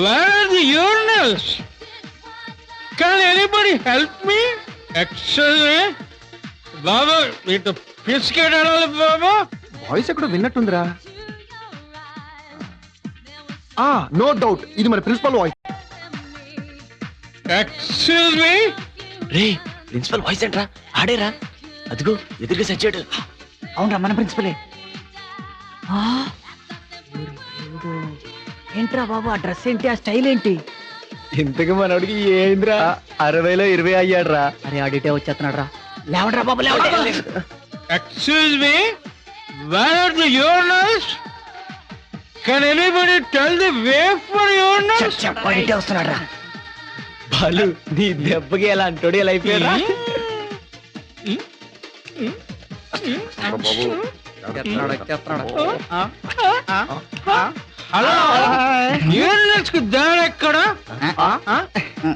where are the urinals? Can anybody help me? Excuse me? బాబా ఇటు పిసికెడాలి బాబా. Voice ఎక్కడో విన్నట్టుందిరా. No doubt ఇది మన principal voice. Excuse me. రే principal voice ఏంట్రా? ఆడేరా అదిగో ఎదురుగా సచ్చాడు. అవునరా మన ప్రిన్సిపలే. ఏంట్రా బాబు ఆ డ్రెస్ ఏంటి, ఆ స్టైల్ ఏంటి? ఇంతకు మనోడికి ఏంద్రా 60లో 20 అయ్యాడ్రా. అరే ఆడిటే వచ్చేస్తున్నాడు రా. లేవడ్రా బాబు లేవండి. Excuse me, where are the urinals? Can anybody tell the way for urinals? చెప్పాడిటే వస్తున్నాడు రా. బాలు నీ దెబ్బకి ఎలా అంటోడు ఎలా అయిపోయారా? హలో, యూరినల్స్ కి దారి ఎక్కడ?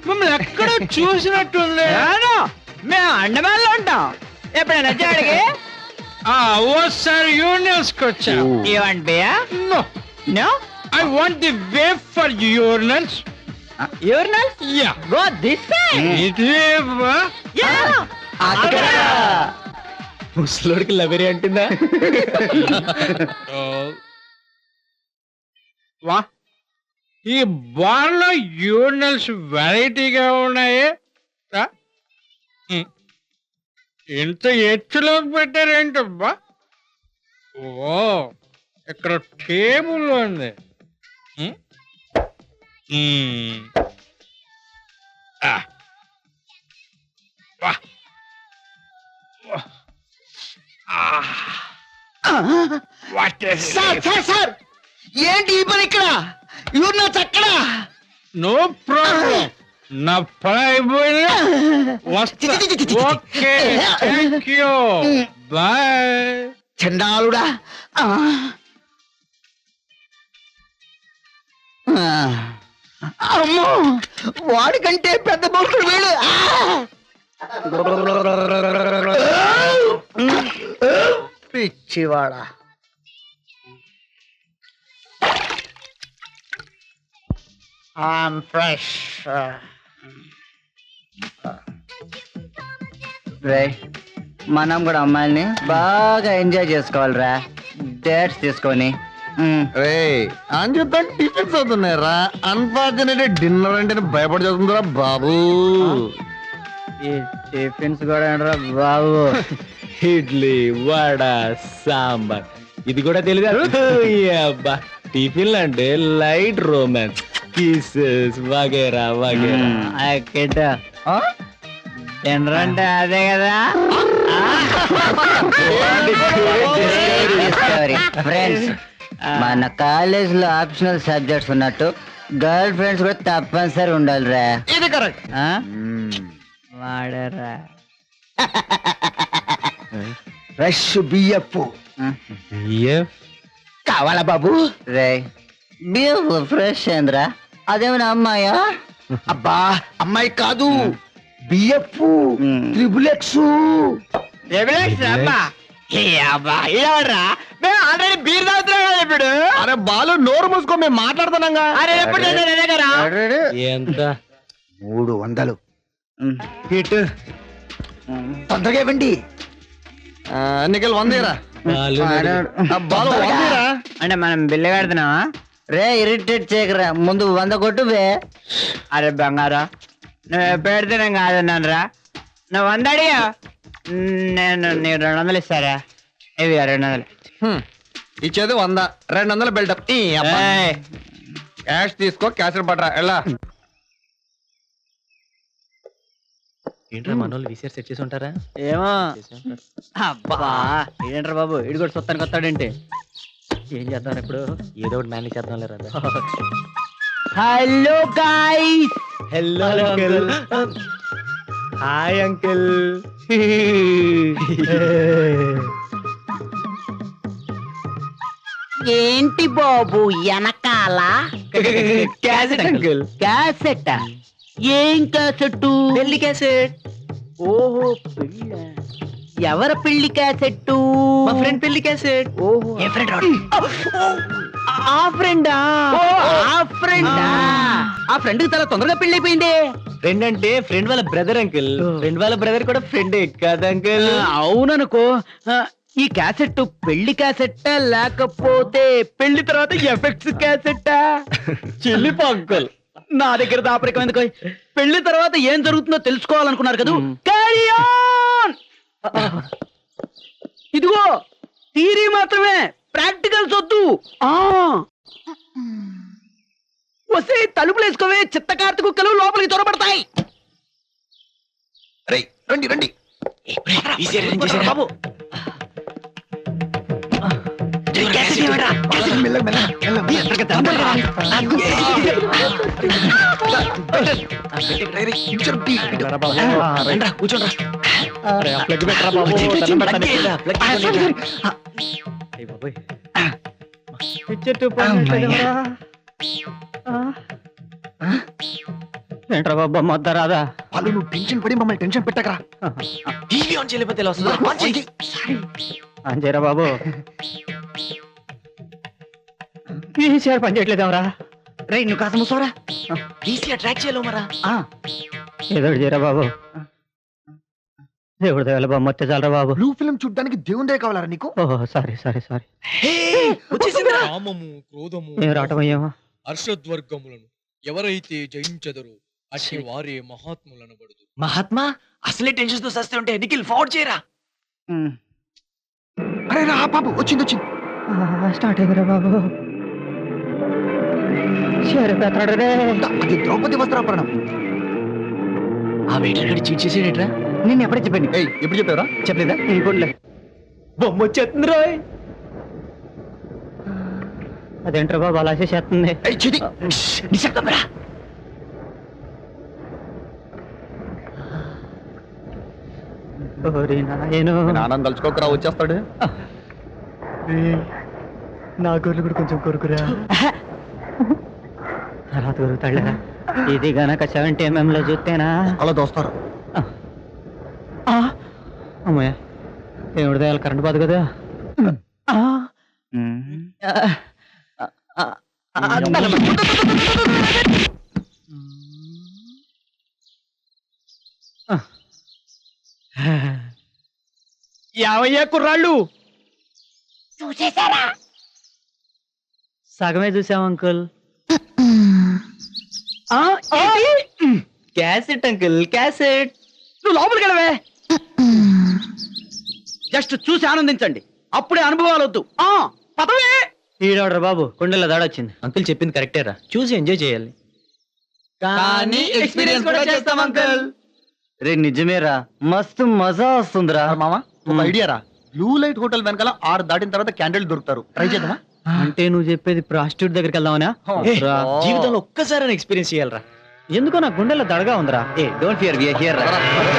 మిమ్మల్ని ఎక్కడ చూసినట్టుంది. మేము అండమాన్లో ఉంటాం. ఎప్పుడైనా వచ్చాడికి ఓసారి యూరినల్స్ కి వచ్చా. ఏమంటే No, నో I want the way for urinals. Urinal Yeah. Go this way. ఇదేవా? ముసలోడికి లవరి అంటుందా? వా, ఈ బార్ లో యూరినల్స్ వెరైటీగా ఉన్నాయి. ఇంత ఎత్తులో పెట్టారేంటబ్బా? ఓ, ఇక్కడ టేబుల్ ఉంది. సార్ ఏంటి ఈ పని ఇక్కడ? యూరినల్స్ అక్కడ. నో ప్రాబ్లం, నా పని అయిపోయింది. వస్తా. Okay, thank you, bye. చండాలుడా. అమ్మో, వాడికంటే పెద్ద బొక్కుడు వీడు. పిచ్చివాడా. ఫ్రెష్ రే, మనం కూడా అమ్మాయిల్ని బాగా ఎంజాయ్ చేసుకోవాలిరా, డేట్స్ తీసుకొని. అని చెప్తా టిఫిన్స్ అవుతున్నారా. అన్ఫార్చునేట్ డిన్నర్ అంటే భయపడి చదువుతుందిరా బాబు. ఈ టిఫిన్స్ కూడా ఏంట్రా బాబు? ఇడ్లీ వడ సాంబార్ ఇది కూడా తెలియదు. టిఫిన్ అంటే లైట్ రొమాన్స్, కిసెస్ వగేరా వగేరా. డిన్నర్ అంటే అదే కదా. ఫ్రెండ్స్, మన కాలేజ్ లో ఆప్షనల్ సబ్జెక్ట్స్ ఉన్నట్టు గర్ల్ ఫ్రెండ్స్ కూడా తప్పనిసరి ఉండాలిరా. ఇది కరెక్ట్. వాడరా ఫ్రెష్ బియ్యపు కావాలా బాబు? రే బియ్యం ఫ్రెష్ ఏంద్రా? అదేమైనా అమ్మాయా? అబ్బా అమ్మాయి కాదు, బియ్యపు త్రిబులెక్స్. మేము ఆల్రెడీ బీర్ తాగుతున్నాం కదా ఇప్పుడు. అరే బాలు నోరు మూసుకో, మేము మాట్లాడుతున్నాగా. అరే ఎప్పుడు ఎంత? 300 హిట్ తొందరగా ఇవ్వండి. నిఖిల్ 100రా. బాలు 100రా. అంటే మనం బిల్లు కడుతున్నావా? రే ఇరిటేట్ చేయకరా, ముందు 100 కొట్టువే. అరే బంగారా, నువ్వు ఎప్పుడైతే నేను కాదన్నాను రా. నువ్వు 100 అడిగా, నేను నీకు 200 ఇస్తారా? ఇవి 200. ఇచ్చేది 100, 200 బిల్డప్. క్యాష్ తీసుకో, క్యాష్ పడరా. ఎలా ఏంట్రా మనోళ్ళు విసిఆర్ సెట్ చేసి ఉంటారా? ఏమో. అబ్బా ఏంట్రా బాబు, ఇడి కూడా సొత్తానికి వస్తాడంటే ఏం చేద్దాం ఇప్పుడు? ఏదో ఒకటి మేనేజ్ చేద్దాం లేరా. Hello guys. Hello uncle. Hi uncle. ఏంటి బాబు వెనకాల క్యాసెట్ అంకుల్. క్యాసెట్? ఏం క్యాసెట్? పెళ్లి క్యాసెట్. ఓహో పెళ్ళ. ఎవరి పెళ్లి క్యాసెట్? మా ఫ్రెండ్ పెళ్లి క్యాసెట్. ఓహో ఏ ఫ్రెండ్? ఆ ఫ్రెండా ఆ ఫ్రెండ్ చాలా తొందరగా పెళ్లి అయిపోయింది. ఫ్రెండ్ అంటే ఫ్రెండ్ వాళ్ళ బ్రదర్ అంకుల్. ఫ్రెండ్ వాళ్ళ బ్రదర్ కూడా ఫ్రెండే కదా అంకుల్. అవుననుకో. ఈ క్యాసెట్ పెళ్లి క్యాసెట్టా లేకపోతే పెళ్లి తర్వాత ఎఫెక్ట్స్ క్యాసెట్టా? చెల్లిపో అంకుల్, నా దగ్గర దాపరికం ఎందుకు? పెళ్లి తర్వాత ఏం జరుగుతుందో తెలుసుకోవాలనుకున్నారు కదా, Carry on! ఇదిగో థియరీ మాత్రమే, ప్రాక్టికల్స్ వద్దు. వస్తే తలుపులు వేసుకోవే, చిత్త కార్తీ కుక్కలు లోపలికి చొరబడతాయి. రండి రండి బాబు కూర్చోండి. ఏంట్రా బాబా మొద్ద రాదా? వాళ్ళు నువ్వు టెన్షన్ పడి మమ్మల్ని టెన్షన్ పెట్టకరా. టీవీ ఆన్ చేయలేకపోతే ఎలా వస్తుందా? అంజేరా బాబు, ఈసారి పని చేయట్లేదేమరా? రే నువ్వు కాస్త మూసోరా. వీసీఆర్ ట్రాక్ చేయలేవు మరా. ఏదో ఒకటి చేయరా బాబు. దేవుడి దేవాల బొమ్మ వస్తే చాలరా బాబు. బ్లూ ఫిల్మ్ చూడ్డానికి దేవుందే కావాలరా నీకు? ఓహో సారీ సారీ సారీ. వచ్చేసిందిరా. కామము క్రోధము ఏం రావటం అయ్యామా? హర్షద్వర్గములను ఎవరైతే జయించెదరో అట్టి వారే మహాత్ములనబడుదు. మహాత్మా అసలే టెన్షన్ తో సస్తే ఉంటే నిఖిల్ ఫార్వర్డ్ చేయరా. అరే రా బాబు, వచ్చింది వచ్చింది. స్టార్ట్ అయ్యారా బాబు. సరే పెత్తనాడు రే. అది ద్రౌపది వస్త్రాపరణం. ఆ వెయిటర్ గడి చీట్ చేసేటరా. నేను ఎప్పుడే చెప్పండి. ఏయ్, ఎప్పుడు చెప్పారా? చెప్పలేదా? ఇంకోట్లే బొమ్మ వచ్చేస్తుంది రోయ్. అదేంట్రా బాబు అలా చేసేస్తుంది? ఏయ్, చిది. నిశ్శబ్దం రా. ఓరి నాయనో. ఆనందం తలుచుకోకరా, వచ్చేస్తాడు. నా గొర్రెలు కూడా కొంచెం కొరుకురా. తర్వాత కొరుకుతాడురా. ఇది గనక 70mm లో చూస్తేనా అలా దోస్తారు. అమ్మయ్య, దేవుడి దయాలు కరెంట్ పోదు కదా. యావయ్యా కుర్రాళ్ళు, చూసేశారా? సగమే చూసాం అంకుల్. Cassette uncle, cassette. నువ్వు లోపలికి వెళ్ళవే. జస్ట్ చూసి ఆనందించండి, అప్పుడే అనుభవాలు వద్దు. పదవే. ఈడవడరా బాబు, కుండలో దాడొచ్చింది. అంకుల్ చెప్పింది కరెక్టేరా, చూసి ఎంజాయ్ చేయాలి. కానీ ఎక్స్పీరియన్స్ కూడా చేస్తాం అంకుల్. రే నిజమేరా, మస్తు మజా వస్తుందిరా. మామ, ఒక ఐడియా రా. బ్లూ లైట్ హోటల్ వెనకాల 6 దాటిన తర్వాత క్యాండిల్ దొరుకుతారు. ట్రై చేద్దామా? అంటే నువ్వు చెప్పేది ప్రాస్టిట్యూట్ దగ్గరికి వెళ్దామనా? జీవితంలో ఒక్కసారి ఎక్స్పీరియన్స్ చేయాలరా. ఎందుకో నా గుండెలో దడగా ఉందిరా. ఏ don't fear, we are here రా.